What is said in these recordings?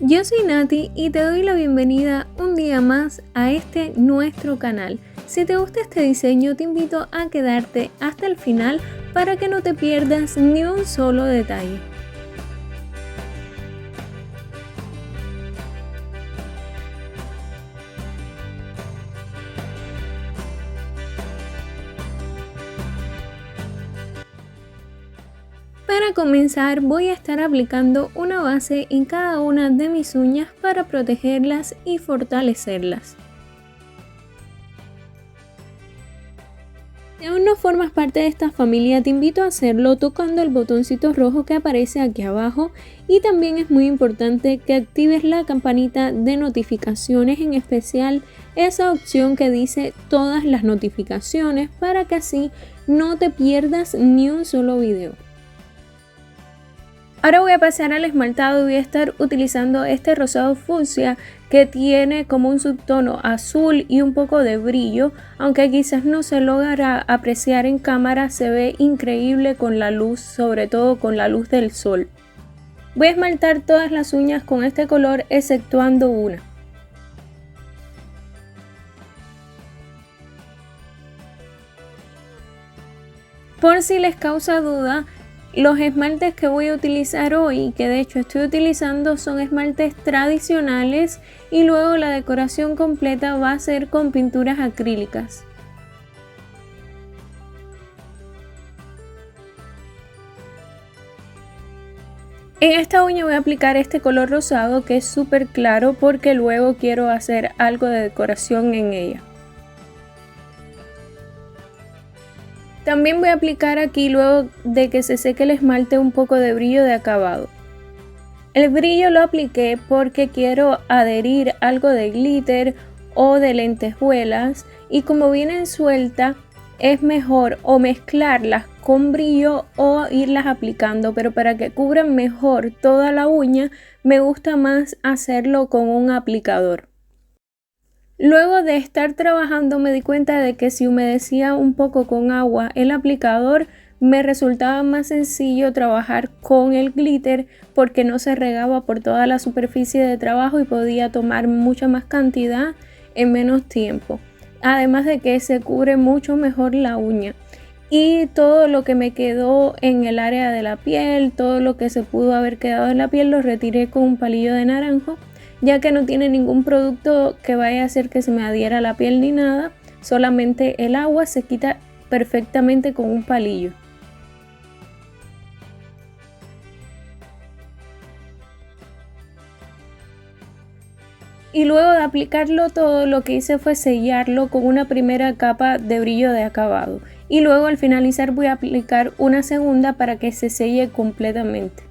Yo soy Nati y te doy la bienvenida un día más a este nuestro canal. Si te gusta este diseño, te invito a quedarte hasta el final para que no te pierdas ni un solo detalle. Para comenzar, voy a estar aplicando una base en cada una de mis uñas para protegerlas y fortalecerlas. Si aún no formas parte de esta familia, te invito a hacerlo tocando el botoncito rojo que aparece aquí abajo, y también es muy importante que actives la campanita de notificaciones, en especial esa opción que dice todas las notificaciones, para que así no te pierdas ni un solo video. Ahora voy a pasar al esmaltado y voy a estar utilizando este rosado fucsia que tiene como un subtono azul y un poco de brillo, aunque quizás no se logra apreciar en cámara, se ve increíble con la luz, sobre todo con la luz del sol. Voy a esmaltar todas las uñas con este color exceptuando una. Por si les causa duda, los esmaltes que voy a utilizar hoy, que de hecho estoy utilizando, son esmaltes tradicionales, y luego la decoración completa va a ser con pinturas acrílicas. En esta uña voy a aplicar este color rosado que es súper claro porque luego quiero hacer algo de decoración en ella. También voy a aplicar aquí, luego de que se seque el esmalte, un poco de brillo de acabado. El brillo lo apliqué porque quiero adherir algo de glitter o de lentejuelas, y como vienen sueltas es mejor o mezclarlas con brillo o irlas aplicando, pero para que cubran mejor toda la uña me gusta más hacerlo con un aplicador. Luego de estar trabajando me di cuenta de que si humedecía un poco con agua el aplicador, me resultaba más sencillo trabajar con el glitter porque no se regaba por toda la superficie de trabajo y podía tomar mucha más cantidad en menos tiempo. Además de que se cubre mucho mejor la uña. Y todo lo que me quedó en el área de la piel, todo lo que se pudo haber quedado en la piel, lo retiré con un palillo de naranjo, ya que no tiene ningún producto que vaya a hacer que se me adhiera a la piel ni nada, solamente el agua se quita perfectamente con un palillo. Y luego de aplicarlo todo, lo que hice fue sellarlo con una primera capa de brillo de acabado, y luego al finalizar voy a aplicar una segunda para que se selle completamente.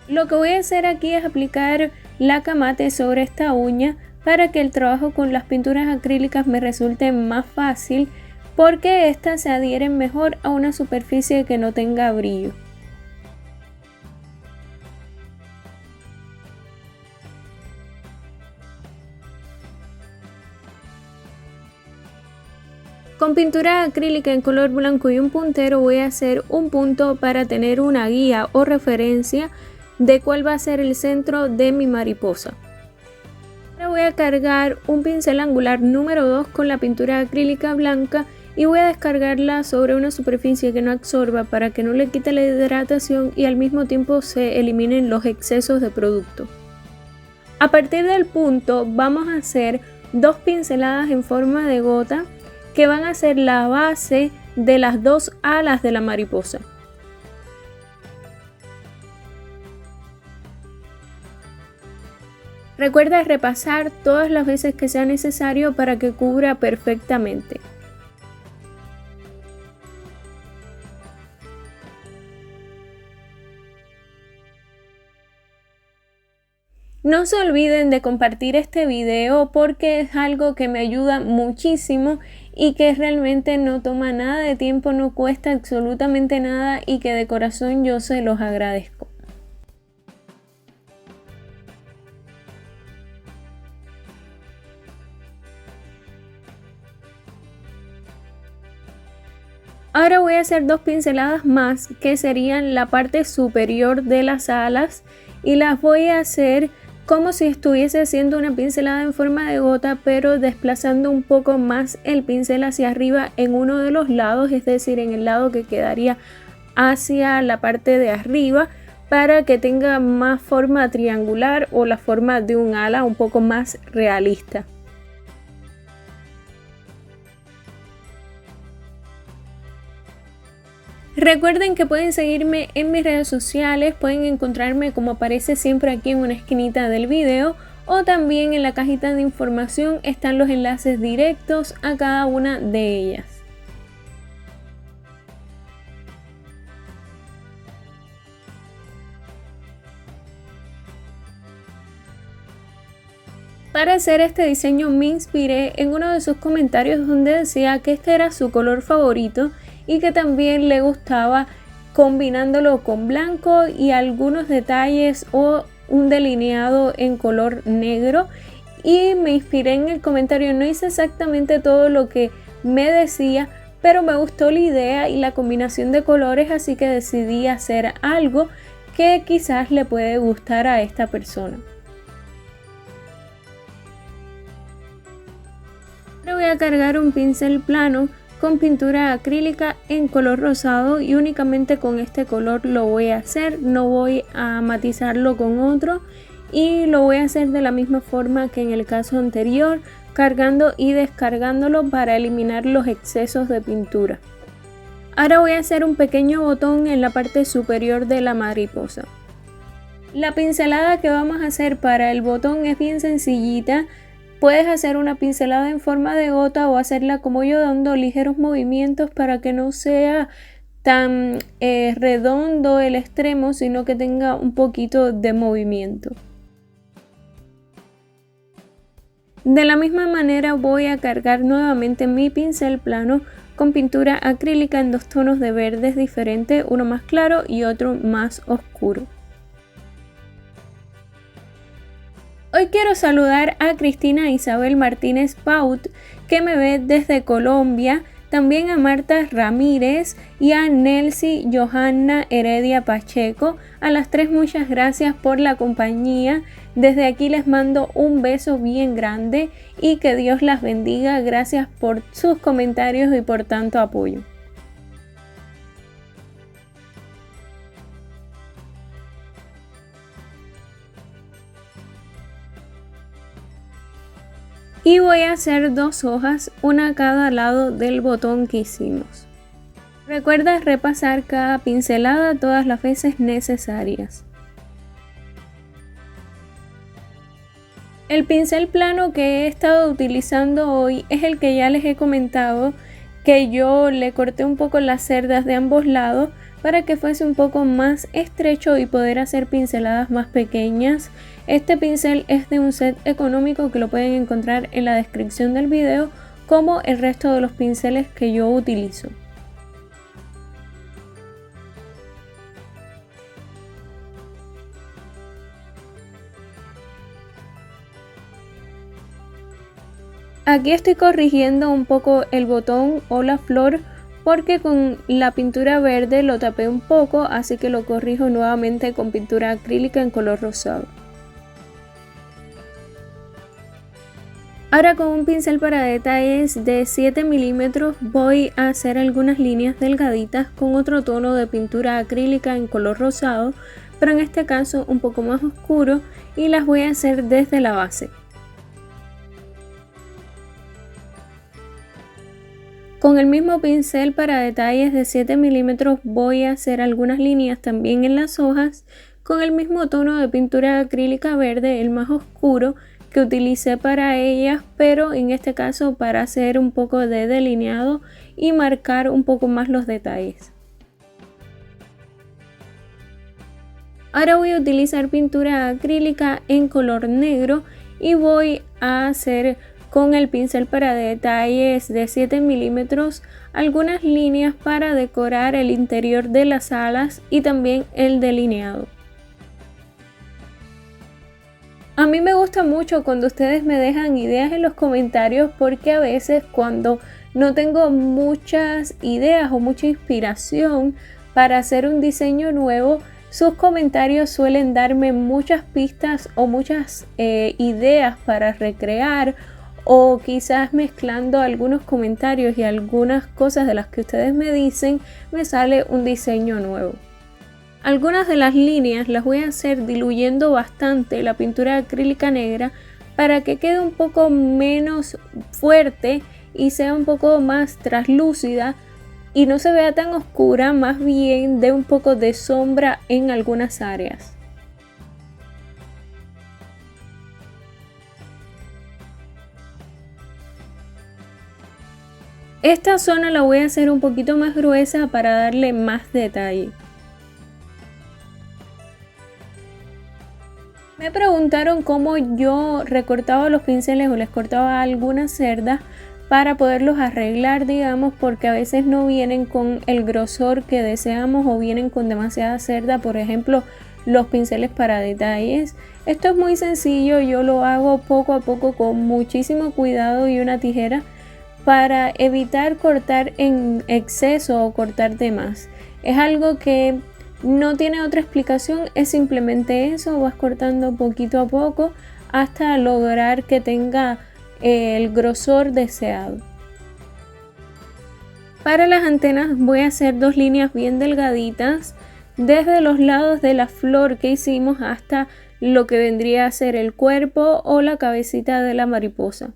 Lo que voy a hacer aquí es aplicar la camate sobre esta uña para que el trabajo con las pinturas acrílicas me resulte más fácil, porque estas se adhieren mejor a una superficie que no tenga brillo. Con pintura acrílica en color blanco y un puntero voy a hacer un punto para tener una guía o referencia de cuál va a ser el centro de mi mariposa. Ahora voy a cargar un pincel angular número 2 con la pintura acrílica blanca y voy a descargarla sobre una superficie que no absorba para que no le quite la hidratación y al mismo tiempo se eliminen los excesos de producto. A partir del punto vamos a hacer dos pinceladas en forma de gota que van a ser la base de las dos alas de la mariposa. Recuerda repasar todas las veces que sea necesario para que cubra perfectamente. No se olviden de compartir este video porque es algo que me ayuda muchísimo y que realmente no toma nada de tiempo, no cuesta absolutamente nada, y que de corazón yo se los agradezco. Ahora voy a hacer 2 pinceladas más que serían la parte superior de las alas y las voy a hacer como si estuviese haciendo una pincelada en forma de gota, pero desplazando un poco más el pincel hacia arriba en uno de los lados, es decir, en el lado que quedaría hacia la parte de arriba, para que tenga más forma triangular o la forma de un ala un poco más realista. Recuerden que pueden seguirme en mis redes sociales, pueden encontrarme como aparece siempre aquí en una esquinita del video, o también en la cajita de información están los enlaces directos a cada una de ellas. Para hacer este diseño me inspiré en uno de sus comentarios donde decía que este era su color favorito y que también le gustaba combinándolo con blanco y algunos detalles o un delineado en color negro, y me inspiré en el comentario. No hice exactamente todo lo que me decía, pero me gustó la idea y la combinación de colores, así que decidí hacer algo que quizás le puede gustar a esta persona. Ahora voy a cargar un pincel plano con pintura acrílica en color rosado y únicamente con este color lo voy a hacer, no voy a matizarlo con otro, y lo voy a hacer de la misma forma que en el caso anterior, cargando y descargándolo para eliminar los excesos de pintura. Ahora voy a hacer un pequeño botón en la parte superior de la mariposa. La pincelada que vamos a hacer para el botón es bien sencillita. Puedes hacer una pincelada en forma de gota o hacerla como yo, dando ligeros movimientos para que no sea tan redondo el extremo, sino que tenga un poquito de movimiento. De la misma manera voy a cargar nuevamente mi pincel plano con pintura acrílica en 2 tonos de verdes diferentes, uno más claro y otro más oscuro. Hoy quiero saludar a Cristina Isabel Martínez Paut, que me ve desde Colombia, también a Marta Ramírez y a Nelcy Johanna Heredia Pacheco. A las 3 muchas gracias por la compañía. Desde aquí les mando un beso bien grande y que Dios las bendiga. Gracias por sus comentarios y por tanto apoyo. Y voy a hacer 2 hojas, una a cada lado del botón que hicimos. Recuerda repasar cada pincelada todas las veces necesarias. El pincel plano que he estado utilizando hoy es el que ya les he comentado, que yo le corté un poco las cerdas de ambos lados para que fuese un poco más estrecho y poder hacer pinceladas más pequeñas. Este pincel es de un set económico que lo pueden encontrar en la descripción del video, como el resto de los pinceles que yo utilizo. Aquí estoy corrigiendo un poco el botón o la flor porque con la pintura verde lo tapé un poco, así que lo corrijo nuevamente con pintura acrílica en color rosado. Ahora con un pincel para detalles de 7 milímetros voy a hacer algunas líneas delgaditas con otro tono de pintura acrílica en color rosado, pero en este caso un poco más oscuro, y las voy a hacer desde la base. Con el mismo pincel para detalles de 7 milímetros voy a hacer algunas líneas también en las hojas con el mismo tono de pintura acrílica verde, el más oscuro, que utilicé para ellas, pero en este caso para hacer un poco de delineado y marcar un poco más los detalles. Ahora voy a utilizar pintura acrílica en color negro y voy a hacer con el pincel para detalles de 7 milímetros algunas líneas para decorar el interior de las alas y también el delineado. A mí me gusta mucho cuando ustedes me dejan ideas en los comentarios, porque a veces cuando no tengo muchas ideas o mucha inspiración para hacer un diseño nuevo, sus comentarios suelen darme muchas pistas o muchas ideas para recrear, o quizás mezclando algunos comentarios y algunas cosas de las que ustedes me dicen, me sale un diseño nuevo. Algunas de las líneas las voy a hacer diluyendo bastante la pintura acrílica negra para que quede un poco menos fuerte y sea un poco más translúcida y no se vea tan oscura, más bien dé un poco de sombra en algunas áreas. Esta zona la voy a hacer un poquito más gruesa para darle más detalle. Me preguntaron cómo yo recortaba los pinceles o les cortaba algunas cerdas para poderlos arreglar, digamos, porque a veces no vienen con el grosor que deseamos o vienen con demasiada cerda, por ejemplo, los pinceles para detalles. Esto es muy sencillo, yo lo hago poco a poco con muchísimo cuidado y una tijera para evitar cortar en exceso o cortar de más. Es algo que no tiene otra explicación, es simplemente eso, vas cortando poquito a poco hasta lograr que tenga el grosor deseado. Para las antenas voy a hacer dos líneas bien delgaditas desde los lados de la flor que hicimos hasta lo que vendría a ser el cuerpo o la cabecita de la mariposa.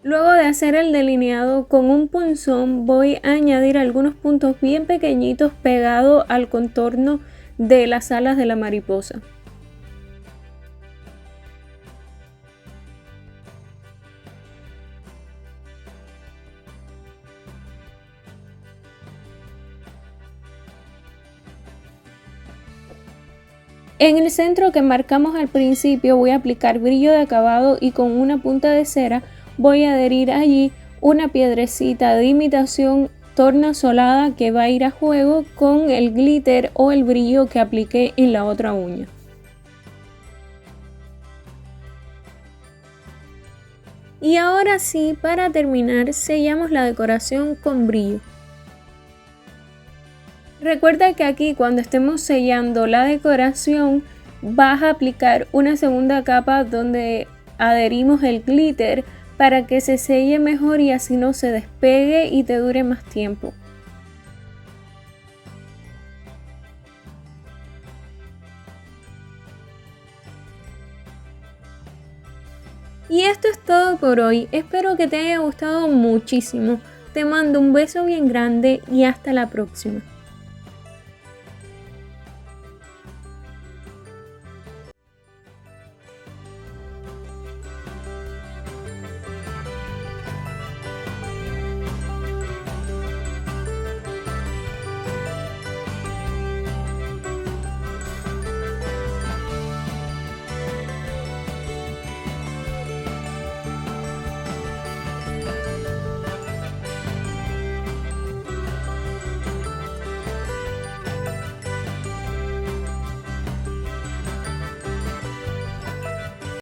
Luego de hacer el delineado con un punzón voy a añadir algunos puntos bien pequeñitos pegados al contorno de las alas de la mariposa. En el centro que marcamos al principio voy a aplicar brillo de acabado y con una punta de cera voy a adherir allí una piedrecita de imitación tornasolada que va a ir a juego con el glitter o el brillo que apliqué en la otra uña. Y ahora sí, para terminar, sellamos la decoración con brillo. Recuerda que aquí cuando estemos sellando la decoración vas a aplicar una segunda capa donde adherimos el glitter para que se selle mejor y así no se despegue y te dure más tiempo. Y esto es todo por hoy, espero que te haya gustado muchísimo. Te mando un beso bien grande y hasta la próxima.